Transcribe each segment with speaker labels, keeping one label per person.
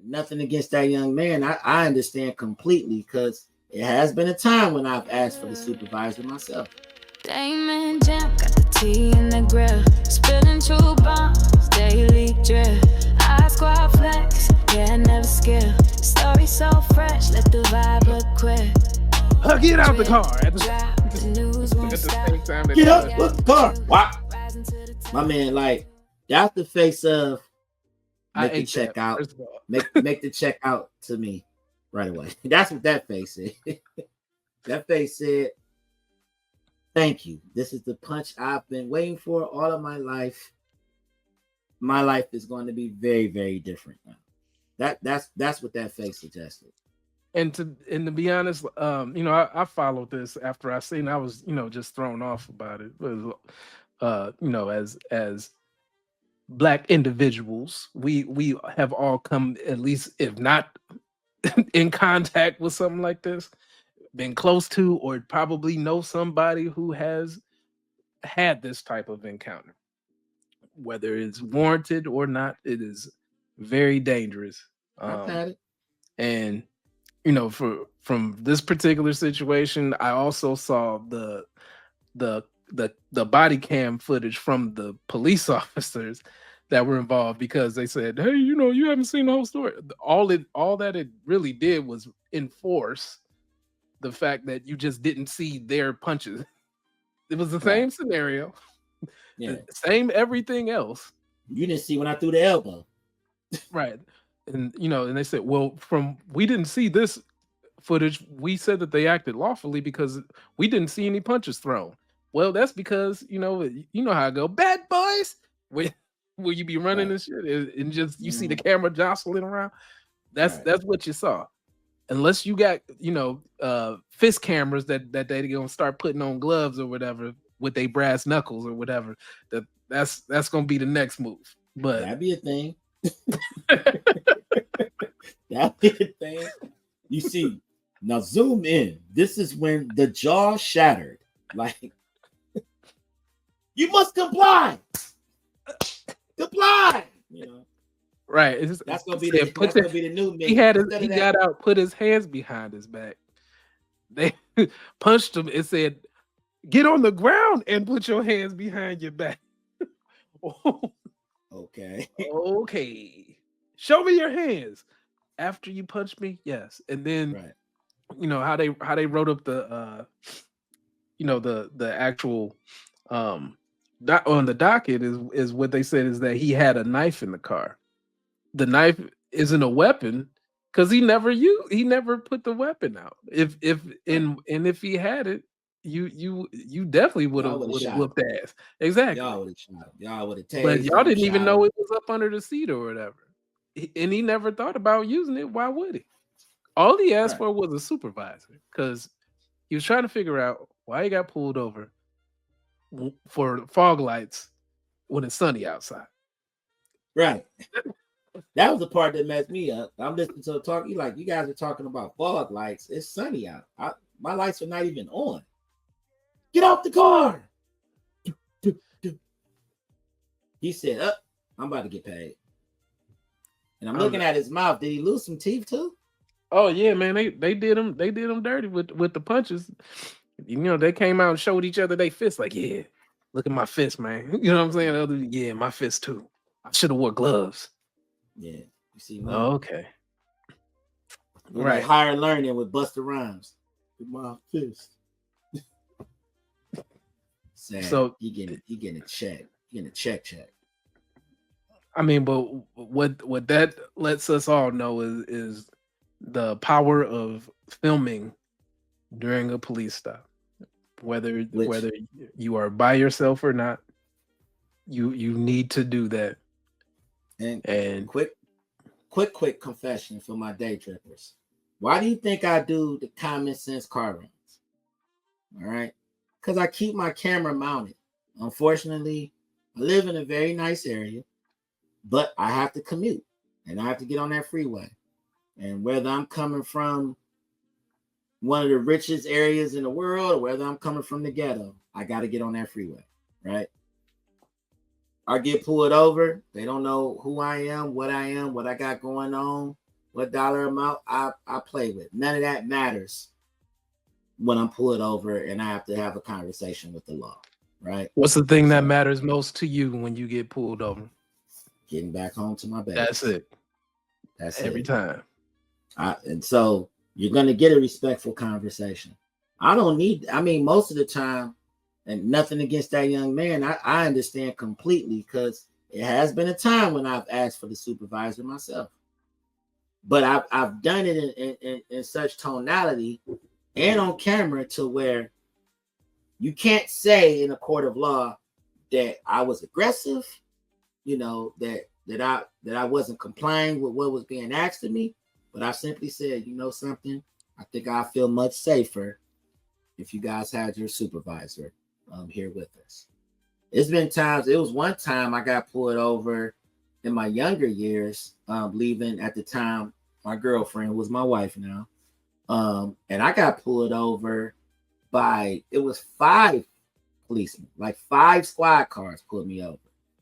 Speaker 1: nothing against that young man. I understand completely because it has been a time when I've asked for the supervisor myself.
Speaker 2: Damon Jam got the tea in the grill, spilling true bombs, daily drip. Squad flex, yeah, I never skill. Story so fresh, let the vibe look quick.
Speaker 3: Get out the car.
Speaker 2: Drop the news won't stop.
Speaker 1: Get up with the car. What? My man, like, that's the face of make the check out. Make the check out to me right away. That's what that face said. That face said, thank you. This is the punch I've been waiting for all of my life. My life is going to be very, very different now. That's what that face suggested.
Speaker 3: And to be honest, I followed this after I seen. I was, just thrown off about it. As Black individuals, we have all come, at least if not in contact with something like this, been close to, or probably know somebody who has had this type of encounter. Whether it's warranted or not, it is very dangerous.
Speaker 1: I've had it.
Speaker 3: And from this particular situation, I also saw the body cam footage from the police officers that were involved, because they said, hey, you haven't seen the whole story. All that it really did was enforce the fact that you just didn't see their punches. It was the same scenario.
Speaker 1: Yeah.
Speaker 3: Same everything else.
Speaker 1: You didn't see when I threw the elbow.
Speaker 3: Right. And and they said, well, we didn't see this footage. We said that they acted lawfully because we didn't see any punches thrown. Well, that's because you know how I go, bad boys. Will you be running this shit and just you see the camera jostling around? That's what you saw. Unless you got fist cameras that they gonna start putting on gloves or whatever with their brass knuckles or whatever. That's gonna be the next move. But
Speaker 1: that'd be a thing. That'd be a thing. You see, now zoom in. This is when the jaw shattered. Like, you must comply. Comply.
Speaker 3: Right.
Speaker 1: That's gonna be the new mix.
Speaker 3: He got out, put his hands behind his back. They punched him and said, get on the ground and put your hands behind your back.
Speaker 1: Okay.
Speaker 3: Okay. Show me your hands. After you punch me, yes. And then how they wrote up the the actual on the docket is what they said is that he had a knife in the car. The knife isn't a weapon because he never put the weapon out. If he had it, you definitely would have whooped ass. Exactly.
Speaker 1: Y'all would have shot him. Y'all would have tased.
Speaker 3: But y'all didn't even know it was up under the seat or whatever. And he never thought about using it. Why would he? All he asked for was a supervisor because he was trying to figure out why he got pulled over for fog lights when it's sunny outside.
Speaker 1: Right. That was the part that messed me up. I'm listening to the talk. You guys are talking about fog lights. It's sunny out. My lights are not even on. Get off the car. He said, I'm about to get paid. And I'm looking at his mouth. Did he lose some teeth too?
Speaker 3: Oh yeah, man. They did him dirty with the punches. They came out and showed each other their fists, like, yeah, look at my fist, man. You know what I'm saying? Yeah, my fist too. I should have wore gloves.
Speaker 1: Yeah, you see.
Speaker 3: Okay.
Speaker 1: Right. Like higher learning with Busta Rhymes. With my fist. Sad. So he getting a check. He getting a check.
Speaker 3: I mean, but what that lets us all know is the power of filming during a police stop. Whether you are by yourself or not, you need to do that.
Speaker 1: And quick confession for my day trippers. Why do you think I do the common sense car runs? All right, because I keep my camera mounted. Unfortunately, I live in a very nice area, but I have to commute and I have to get on that freeway. And whether I'm coming from one of the richest areas in the world or whether I'm coming from the ghetto, I got to get on that freeway, right? I get pulled over. They don't know who I am, what I got going on. what dollar amount I play with. None of that matters when I'm pulled over and I have to have a conversation with the law, right?
Speaker 3: What's the thing that matters most to you when you get pulled over?
Speaker 1: Getting back home to my baby.
Speaker 3: That's it.
Speaker 1: That's
Speaker 3: every time.
Speaker 1: And so you're going to get a respectful conversation. Most of the time, and nothing against that young man, I understand completely, because it has been a time when I've asked for the supervisor myself. But I've done it in such tonality and on camera to where you can't say in a court of law that I was aggressive, that I wasn't complying with what was being asked of me. But I simply said, you know something, I think I feel much safer if you guys had your supervisor here with us. It's been times, it was one time I got pulled over in my younger years, leaving at the time my girlfriend, was my wife now. And I got pulled over by, it was 5 policemen, like 5 squad cars pulled me over.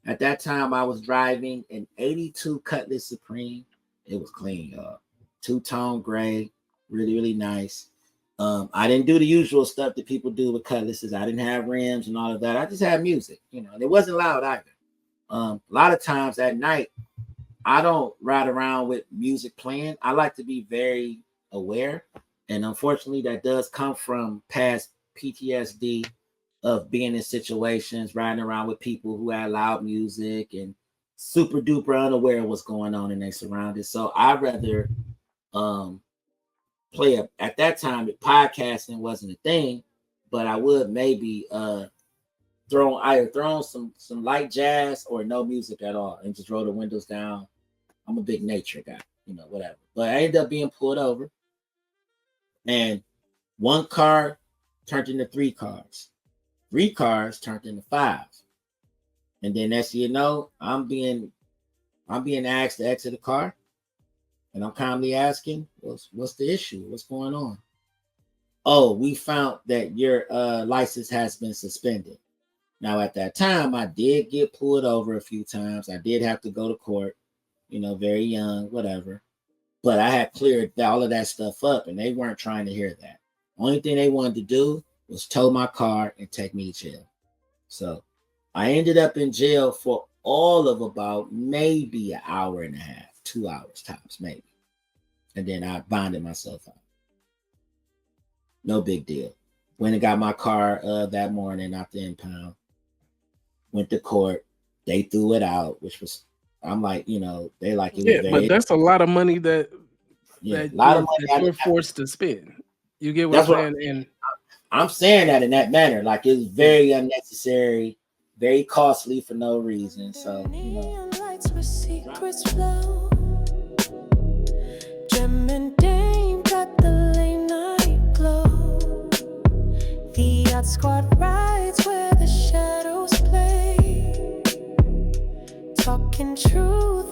Speaker 1: At that time, I was driving an 82 Cutlass Supreme. It was clean, y'all. 2-tone gray, really, really nice. I didn't do the usual stuff that people do with Cutlasses. I didn't have rims and all of that. I just had music, and it wasn't loud either. A lot of times at night, I don't ride around with music playing. I like to be very aware. And unfortunately, that does come from past PTSD of being in situations, riding around with people who had loud music and super duper unaware of what's going on in their surroundings. So I'd rather play up. At that time, podcasting wasn't a thing, but I would maybe throw some light jazz or no music at all and just roll the windows down. I'm a big nature guy, whatever. But I ended up being pulled over, and 1 car turned into 3 cars. 3 cars turned into 5. And then next thing you know, I'm being asked to exit the car. And I'm calmly asking, what's the issue? What's going on? Oh, we found that your license has been suspended. Now, at that time, I did get pulled over a few times. I did have to go to court, very young, whatever. But I had cleared all of that stuff up, and they weren't trying to hear that. Only thing they wanted to do was tow my car and take me to jail. So I ended up in jail for all of about maybe an hour and a half. 2 hours tops, maybe. And then I bonded myself out. No big deal. Went and got my car that morning out the impound. Went to court. They threw it out, which was, I'm like, they like it.
Speaker 3: Yeah, but that's a lot of money that you're forced to spend. You get what I'm saying? And
Speaker 1: I'm saying that in that manner. Like, it's very unnecessary, very costly for no reason. So,
Speaker 2: the oddsquad rides where the shadows play, talking truth